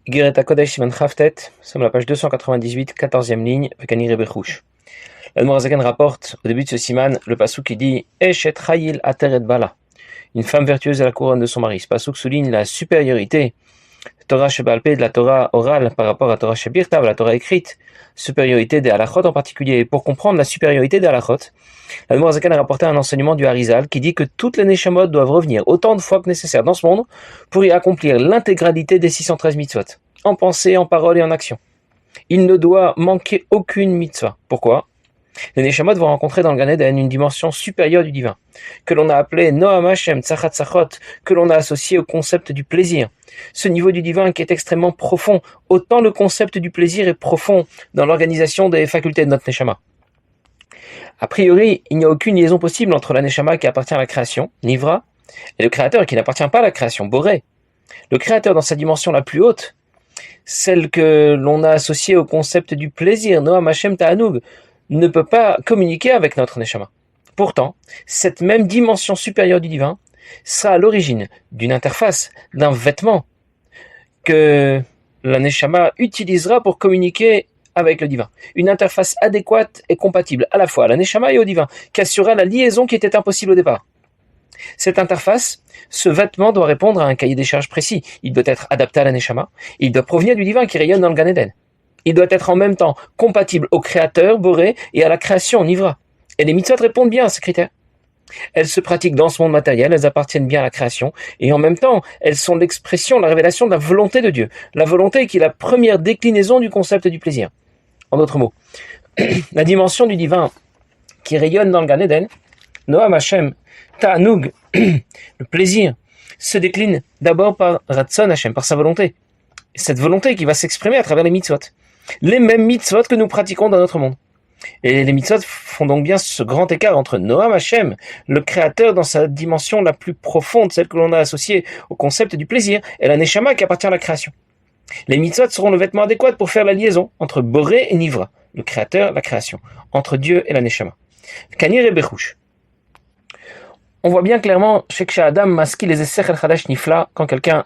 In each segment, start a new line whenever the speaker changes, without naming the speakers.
Igeret HaKodesh Siman Chavtet, nous sommes à la page 298, 14e ligne, avec Ani Rebechouch. L'Admorazaken rapporte au début de ce siman le passouk qui dit Eshet Chayil Ateret Bala. Une femme vertueuse est la couronne de son mari. Ce passouk souligne la supériorité Torah Shebalpé de la Torah orale par rapport à Torah Shebirtav, la Torah écrite, supériorité des halachot en particulier. Et pour comprendre la supériorité des halachot, l'Admorazaken a rapporté un enseignement du Harizal qui dit que toutes les neshamot doivent revenir autant de fois que nécessaire dans ce monde pour y accomplir l'intégralité des 613 mitzvot, en pensée, en parole et en action. Il ne doit manquer aucune mitzvah. Pourquoi ? Les neshamot vont rencontrer dans le Gan Eden une dimension supérieure du divin, que l'on a appelé Noam Hashem Tzachat Tzachot, que l'on a associé au concept du plaisir. Ce niveau du divin qui est extrêmement profond, autant le concept du plaisir est profond dans l'organisation des facultés de notre neshama. A priori, il n'y a aucune liaison possible entre la neshama qui appartient à la création, Nivra, et le créateur qui n'appartient pas à la création, Boré. Le créateur dans sa dimension la plus haute, celle que l'on a associée au concept du plaisir, Noam Hashem Ta'anoug, ne peut pas communiquer avec notre neshama. Pourtant, cette même dimension supérieure du divin sera à l'origine d'une interface, d'un vêtement que la neshama utilisera pour communiquer avec le divin. Une interface adéquate et compatible à la fois à la neshama et au divin, qui assurera la liaison qui était impossible au départ. Cette interface, ce vêtement doit répondre à un cahier des charges précis. Il doit être adapté à la neshama, il doit provenir du divin qui rayonne dans le Gan Eden. Il doit être en même temps compatible au créateur, Boré, et à la création, Nivra. Et les mitzvot répondent bien à ces critères. Elles se pratiquent dans ce monde matériel, elles appartiennent bien à la création, et en même temps, elles sont l'expression, la révélation de la volonté de Dieu. La volonté qui est la première déclinaison du concept du plaisir. En d'autres mots, la dimension du divin qui rayonne dans le Gan Eden, Noam Hashem, Ta'anoug, le plaisir, se décline d'abord par Ratzon Hashem, par sa volonté. Cette volonté qui va s'exprimer à travers les mitzvot. Les mêmes mitzvot que nous pratiquons dans notre monde. Et les mitzvot font donc bien ce grand écart entre Noam Hashem, le créateur dans sa dimension la plus profonde, celle que l'on a associée au concept du plaisir, et la neshama qui appartient à la création. Les mitzvot seront le vêtement adéquat pour faire la liaison entre Boré et Nivra, le créateur, la création, entre Dieu et la neshama. Kanir et Bechouch. On voit bien clairement chez Adam Maski les Esech el Chadash Nifla, quand quelqu'un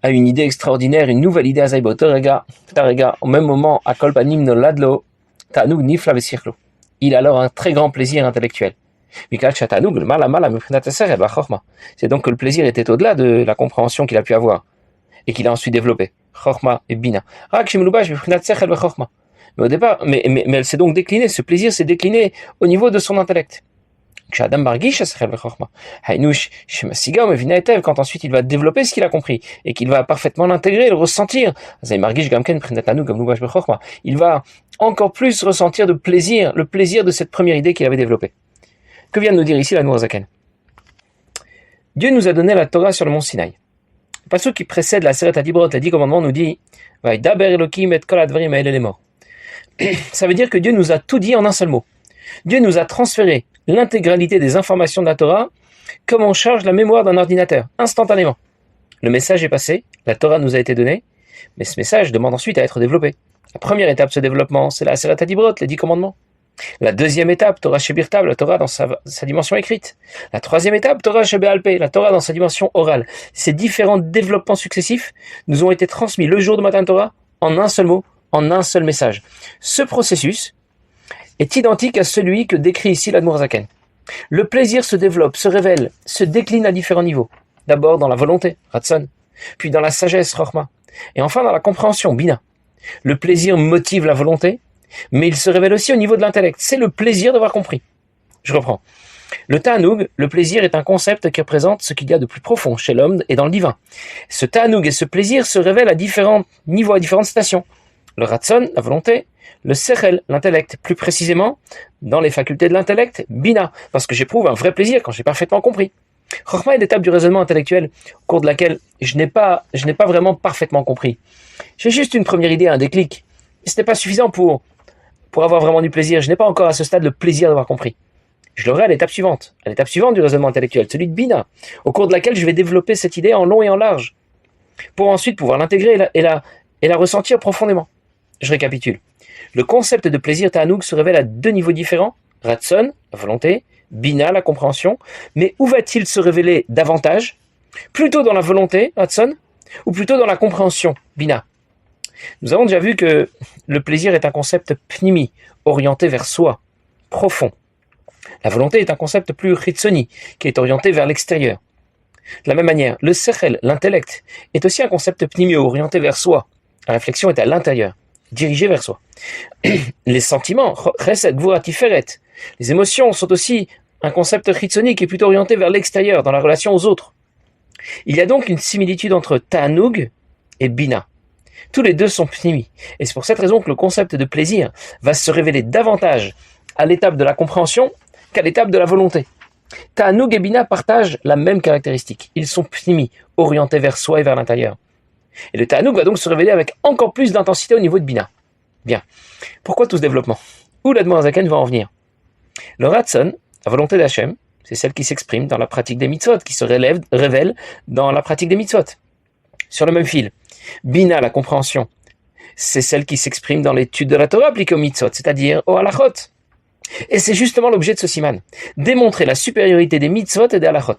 a une idée extraordinaire, une nouvelle idée à Zaybot, au même moment, à Kolpanim no Ladlo, Ta'anoug Nifla Vesirlo. Il a alors un très grand plaisir intellectuel. C'est donc que le plaisir était au-delà de la compréhension qu'il a pu avoir, et qu'il a ensuite développé. Chorma et Bina. Mais au départ, mais elle s'est donc déclinée, ce plaisir s'est décliné au niveau de son intellect. Quand ensuite il va développer ce qu'il a compris et qu'il va parfaitement l'intégrer, le ressentir, il va encore plus ressentir de plaisir, le plaisir de cette première idée qu'il avait développée. Que vient de nous dire ici l'Admorazaken ? Dieu nous a donné la Torah sur le mont Sinaï. Le passage qui précède la Seret HaDibrot, les 10 commandements, nous dit ça veut dire que Dieu nous a tout dit en un seul mot. Dieu nous a transféré l'intégralité des informations de la Torah comme on charge la mémoire d'un ordinateur, instantanément. Le message est passé, la Torah nous a été donnée, mais ce message demande ensuite à être développé. La première étape de ce développement, c'est la Seret HaDibrot, les 10 commandements. La deuxième étape, Torah Shebirtav, la Torah dans sa dimension écrite. La troisième étape, Torah Shebe'alpé, la Torah dans sa dimension orale. Ces différents développements successifs nous ont été transmis le jour de Matan Torah en un seul mot, en un seul message. Ce processus est identique à celui que décrit ici l'Admorazaken. Le plaisir se développe, se révèle, se décline à différents niveaux. D'abord dans la volonté, Ratzon, puis dans la sagesse, Chorma, et enfin dans la compréhension, Bina. Le plaisir motive la volonté, mais il se révèle aussi au niveau de l'intellect. C'est le plaisir d'avoir compris. Je reprends. Le Ta'anoug, le plaisir, est un concept qui représente ce qu'il y a de plus profond chez l'homme et dans le divin. Ce Ta'anoug et ce plaisir se révèlent à différents niveaux, à différentes stations. Le Ratzon, la volonté, le Sechel, l'intellect, plus précisément, dans les facultés de l'intellect, Bina, parce que j'éprouve un vrai plaisir quand j'ai parfaitement compris. Chorma est l'étape du raisonnement intellectuel, au cours de laquelle je n'ai pas vraiment parfaitement compris. J'ai juste une première idée, un déclic. Ce n'est pas suffisant pour avoir vraiment du plaisir. Je n'ai pas encore à ce stade le plaisir d'avoir compris. Je l'aurai à l'étape suivante du raisonnement intellectuel, celui de Bina, au cours de laquelle je vais développer cette idée en long et en large, pour ensuite pouvoir l'intégrer et la ressentir profondément. Je récapitule. Le concept de plaisir Ta'anoug se révèle à deux niveaux différents, Ratzon, la volonté, Bina, la compréhension, mais où va-t-il se révéler davantage ? Plutôt dans la volonté, Ratzon, ou plutôt dans la compréhension, Bina. Nous avons déjà vu que le plaisir est un concept pnimi, orienté vers soi, profond. La volonté est un concept plus chitsoni, qui est orienté vers l'extérieur. De la même manière, le sechel, l'intellect, est aussi un concept pnimi, orienté vers soi. La réflexion est à l'intérieur, dirigée vers soi. Les sentiments, chesed, gvura, tiferet, les émotions sont aussi un concept chitsoni qui est plutôt orienté vers l'extérieur, dans la relation aux autres. Il y a donc une similitude entre ta'anoug et bina. Tous les deux sont pnimi. Et c'est pour cette raison que le concept de plaisir va se révéler davantage à l'étape de la compréhension qu'à l'étape de la volonté. Ta'anoug et bina partagent la même caractéristique. Ils sont pnimi, orientés vers soi et vers l'intérieur. Et le ta'anoug va donc se révéler avec encore plus d'intensité au niveau de bina. Bien. Pourquoi tout ce développement? Où l'Admor Hazaken va en venir? Le Ratzon, la volonté d'Hachem, c'est celle qui s'exprime dans la pratique des mitzvot, qui se révèle dans la pratique des mitzvot. Sur le même fil, Bina, la compréhension, c'est celle qui s'exprime dans l'étude de la Torah appliquée aux mitzvot, c'est-à-dire aux halachot. Et c'est justement l'objet de ce siman, démontrer la supériorité des mitzvot et des halachot.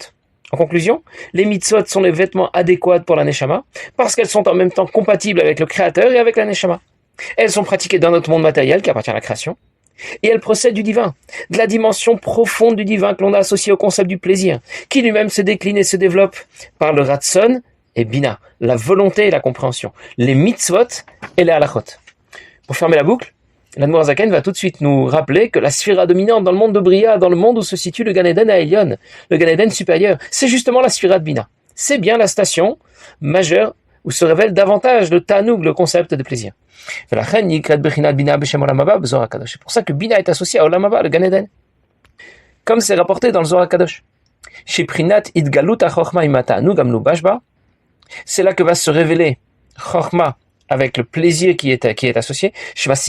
En conclusion, les mitzvot sont les vêtements adéquats pour la neshama, parce qu'elles sont en même temps compatibles avec le Créateur et avec la neshama. Elles sont pratiquées dans notre monde matériel qui appartient à la création, et elles procèdent du divin, de la dimension profonde du divin que l'on a associée au concept du plaisir, qui lui-même se décline et se développe par le Ratzon et Bina, la volonté et la compréhension, les mitzvot et les halachot. Pour fermer la boucle, l'Admor Hazaken va tout de suite nous rappeler que la sphira dominante dans le monde de Bria, dans le monde où se situe le Gan Eden à Elion, le Gan Eden supérieur, c'est justement la sphira de Bina. C'est bien la station majeure où se révèle davantage le Ta'anoug, le concept de plaisir. C'est pour ça que Bina est associé à Olam Haba, le Gan Eden. Comme c'est rapporté dans le Zohar HaKadosh. C'est là que va se révéler Chochma avec le plaisir qui est associé. Lorsque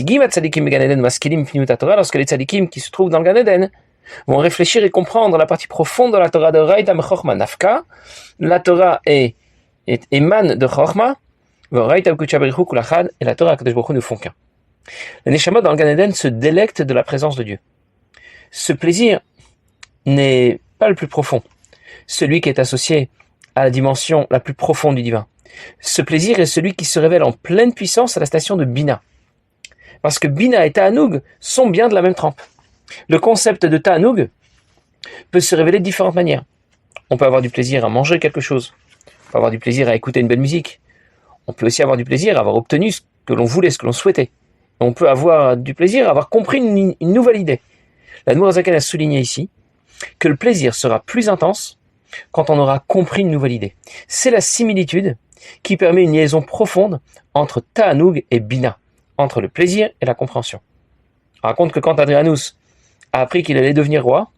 les tzadikim qui se trouvent dans le Gan Eden vont réfléchir et comprendre la partie profonde de la Torah de Raïtam Chochma Nafka, la Torah émane de Chochma, et la Torah Kadosh Baruch Hu ne font qu'un. Le Neshama dans le Gan Eden se délecte de la présence de Dieu. Ce plaisir n'est pas le plus profond, celui qui est associé à la dimension la plus profonde du divin. Ce plaisir est celui qui se révèle en pleine puissance à la station de Bina. Parce que Bina et Ta'anoug sont bien de la même trempe. Le concept de Ta'anoug peut se révéler de différentes manières. On peut avoir du plaisir à manger quelque chose. On peut avoir du plaisir à écouter une belle musique. On peut aussi avoir du plaisir à avoir obtenu ce que l'on voulait, ce que l'on souhaitait. On peut avoir du plaisir à avoir compris une nouvelle idée. L'Admor Hazaken a souligné ici que le plaisir sera plus intense quand on aura compris une nouvelle idée. C'est la similitude qui permet une liaison profonde entre Ta'anoug et Bina, entre le plaisir et la compréhension. On raconte que quand Adrianus a appris qu'il allait devenir roi,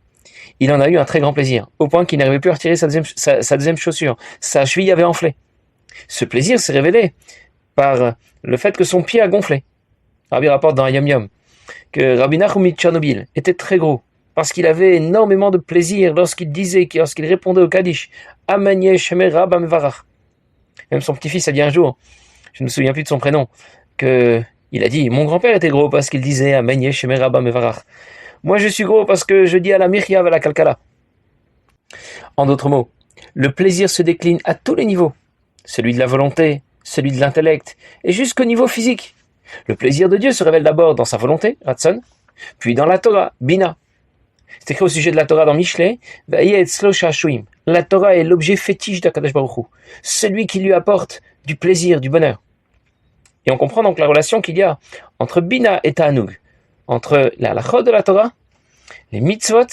il en a eu un très grand plaisir, au point qu'il n'arrivait plus à retirer sa deuxième chaussure. Sa cheville avait enflé. Ce plaisir s'est révélé par le fait que son pied a gonflé. Rabbi rapporte dans Yom Yom que Rabbi Nachum Tchernobyl était très gros, parce qu'il avait énormément de plaisir lorsqu'il répondait au Kaddish, Amanye Shemer Rabba Mevarach. Même son petit-fils a dit un jour, je ne me souviens plus de son prénom, il a dit, mon grand-père était gros parce qu'il disait Amanye Shemer Rabba Mevarach. Moi je suis gros parce que je dis à la Miryav à la Kalkala. En d'autres mots, le plaisir se décline à tous les niveaux, celui de la volonté, celui de l'intellect, et jusqu'au niveau physique. Le plaisir de Dieu se révèle d'abord dans sa volonté, Ratzon, puis dans la Torah, Bina. C'est écrit au sujet de la Torah dans Mishlei, la Torah est l'objet fétiche d'Akadosh Baruch Hu, celui qui lui apporte du plaisir, du bonheur. Et on comprend donc la relation qu'il y a entre Bina et Ta'anoug, entre la halachot de la Torah, les mitzvot,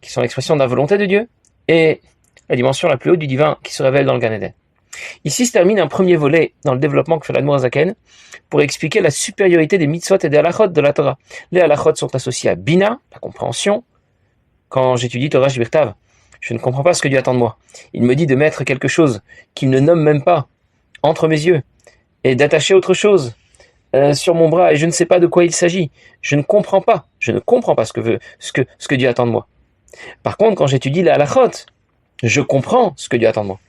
qui sont l'expression de la volonté de Dieu, et la dimension la plus haute du divin qui se révèle dans le Gan Eden. Ici se termine un premier volet dans le développement que fait l'Admor Hazaken pour expliquer la supériorité des mitzvot et des halachot de la Torah. Les halachot sont associés à Bina, la compréhension. Quand j'étudie Torah Shvirtav, je ne comprends pas ce que Dieu attend de moi. Il me dit de mettre quelque chose qu'il ne nomme même pas entre mes yeux et d'attacher autre chose sur mon bras et je ne sais pas de quoi il s'agit. Je ne comprends pas ce que Dieu attend de moi. Par contre, quand j'étudie les halachot, je comprends ce que Dieu attend de moi.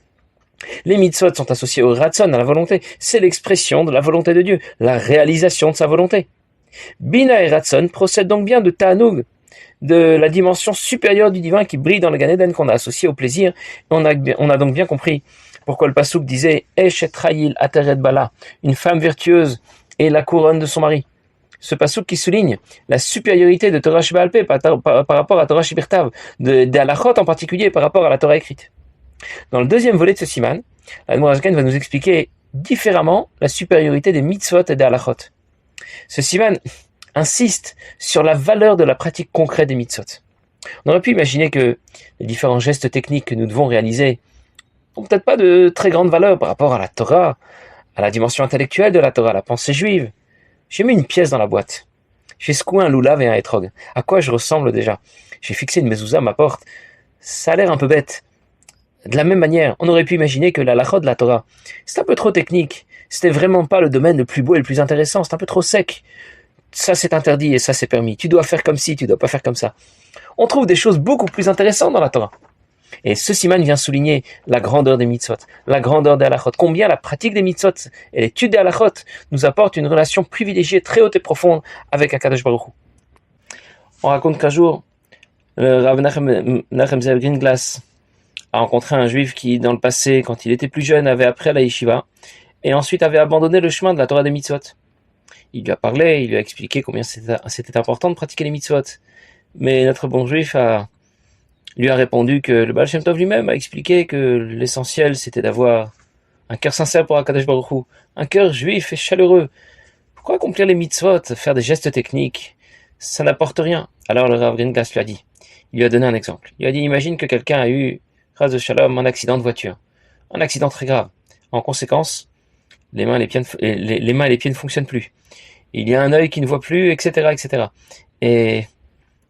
Les mitzvot sont associés au ratzon, à la volonté. C'est l'expression de la volonté de Dieu, la réalisation de sa volonté. Bina et ratzon procèdent donc bien de Ta'anoug, de la dimension supérieure du divin qui brille dans le Gan Eden qu'on a associé au plaisir. On a donc bien compris Pourquoi le passouk disait Eshet Chayil Ateret Bala, une femme vertueuse et la couronne de son mari. Ce passouk qui souligne la supériorité de Torah Sheba'al Peh par rapport à Torah Shebirtav, des halachot en particulier par rapport à la Torah écrite. Dans le deuxième volet de ce siman, l'Admor HaZaken va nous expliquer différemment la supériorité des mitzvot et des halachot. Ce siman insiste sur la valeur de la pratique concrète des mitzvot. On aurait pu imaginer que les différents gestes techniques que nous devons réaliser n'ont peut-être pas de très grande valeur par rapport à la Torah, à la dimension intellectuelle de la Torah, à la pensée juive. J'ai mis une pièce dans la boîte. J'ai secoué un loulav et un hétrog. À quoi je ressemble déjà? J'ai fixé une mezouza à ma porte. Ça a l'air un peu bête. De la même manière, on aurait pu imaginer que la halachot de la Torah, c'est un peu trop technique. C'était vraiment pas le domaine le plus beau et le plus intéressant. C'est un peu trop sec. Ça c'est interdit et ça c'est permis. Tu dois faire comme ci, tu dois pas faire comme ça. On trouve des choses beaucoup plus intéressantes dans la Torah. Et ce siman vient souligner la grandeur des mitzvot, la grandeur des halachot, combien la pratique des mitzvot et l'étude des halachot nous apporte une relation privilégiée, très haute et profonde avec Akadosh Baruch Hu. On raconte qu'un jour, le Rav Nachem Zev Greenglass a rencontré un juif qui, dans le passé, quand il était plus jeune, avait appris à la yeshiva et ensuite avait abandonné le chemin de la Torah des mitzvot. Il lui a parlé, il lui a expliqué combien c'était important de pratiquer les mitzvot. Mais notre bon juif lui a répondu que le Baal Shem Tov lui-même a expliqué que l'essentiel c'était d'avoir un cœur sincère pour Akadosh Baruch Hu, un cœur juif et chaleureux. Pourquoi accomplir les mitzvot, faire des gestes techniques? Ça n'apporte rien. Alors le Rav Greenglass lui a dit, il lui a donné un exemple. Il lui a dit, imagine que quelqu'un a eu, Chas de Shalom, un accident de voiture. Un accident très grave. En conséquence, les mains et les pieds ne fonctionnent plus. Il y a un œil qui ne voit plus, etc., etc. Et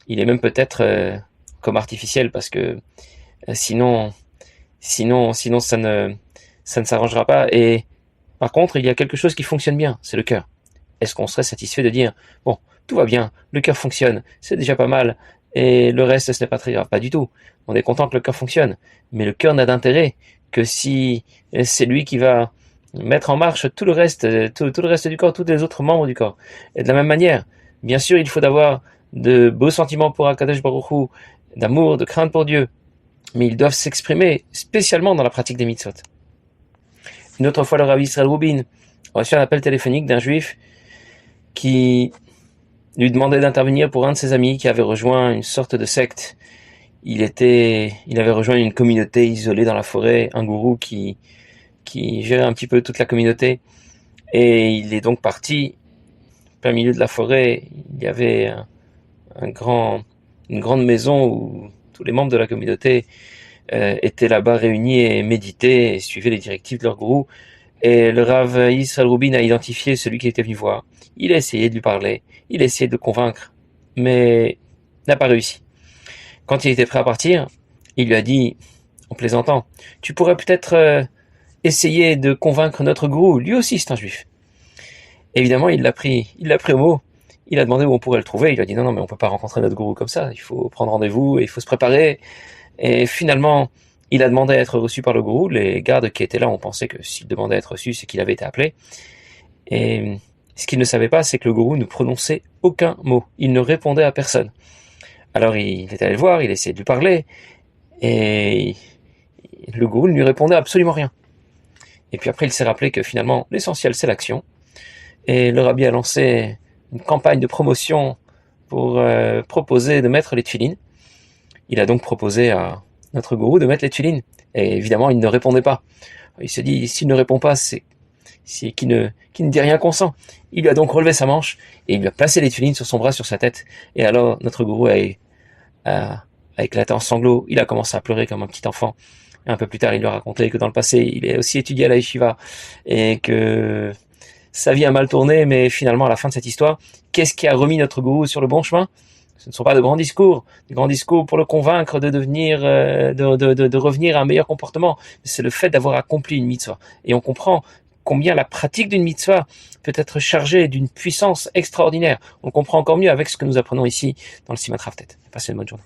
il est même peut-être comme artificiel parce que sinon ça ne s'arrangera pas. Et par contre, il y a quelque chose qui fonctionne bien, c'est le cœur. Est-ce qu'on serait satisfait de dire bon, tout va bien, le cœur fonctionne, c'est déjà pas mal, et le reste ce n'est pas très grave? Pas du tout. On est content que le cœur fonctionne, mais le cœur n'a d'intérêt que si c'est lui qui va mettre en marche tout le reste du corps, tous les autres membres du corps. Et de la même manière, bien sûr, il faut avoir de beaux sentiments pour Akadosh Baruch Hu, d'amour, de crainte pour Dieu, mais ils doivent s'exprimer spécialement dans la pratique des mitzvot. Une autre fois, le Rabbi Israël Rubin a reçu un appel téléphonique d'un juif qui lui demandait d'intervenir pour un de ses amis qui avait rejoint une sorte de secte. Il avait rejoint une communauté isolée dans la forêt, un gourou qui gérait un petit peu toute la communauté, et il est donc parti plein milieu de la forêt. Il y avait une grande maison où tous les membres de la communauté étaient là-bas réunis et méditaient et suivaient les directives de leur gourou. Et le Rav Israël Rubin a identifié celui qui était venu voir. Il a essayé de lui parler, il a essayé de le convaincre, mais n'a pas réussi. Quand il était prêt à partir, il lui a dit, en plaisantant, tu pourrais peut-être essayer de convaincre notre gourou, lui aussi c'est un juif. Évidemment, il l'a pris au mot. Il a demandé où on pourrait le trouver. Il lui a dit non, mais on peut pas rencontrer notre gourou comme ça. Il faut prendre rendez-vous et il faut se préparer. Et finalement, il a demandé à être reçu par le gourou. Les gardes qui étaient là ont pensé que s'il demandait à être reçu, c'est qu'il avait été appelé. Et ce qu'ils ne savaient pas, c'est que le gourou ne prononçait aucun mot. Il ne répondait à personne. Alors il est allé le voir, il a essayé de lui parler, et le gourou ne lui répondait absolument rien. Et puis après, il s'est rappelé que finalement, l'essentiel, c'est l'action. Et le rabbi a lancé une campagne de promotion pour proposer de mettre les tefilines. Il a donc proposé à notre gourou de mettre les tefilines. Et évidemment, il ne répondait pas. Il se dit, s'il ne répond pas, c'est qu'il ne dit rien consent. Il lui a donc relevé sa manche et il lui a placé les tefilines sur son bras, sur sa tête. Et alors, notre gourou a éclaté en sanglots. Il a commencé à pleurer comme un petit enfant. Et un peu plus tard, il lui a raconté que dans le passé, il a aussi étudié à la yeshiva et que sa vie a mal tourné, mais finalement, à la fin de cette histoire, qu'est-ce qui a remis notre gourou sur le bon chemin? Ce ne sont pas de grands discours pour le convaincre de devenir, de revenir à un meilleur comportement. C'est le fait d'avoir accompli une mitzvah. Et on comprend combien la pratique d'une mitzvah peut être chargée d'une puissance extraordinaire. On le comprend encore mieux avec ce que nous apprenons ici dans le Siman Raftet. Passez une bonne journée.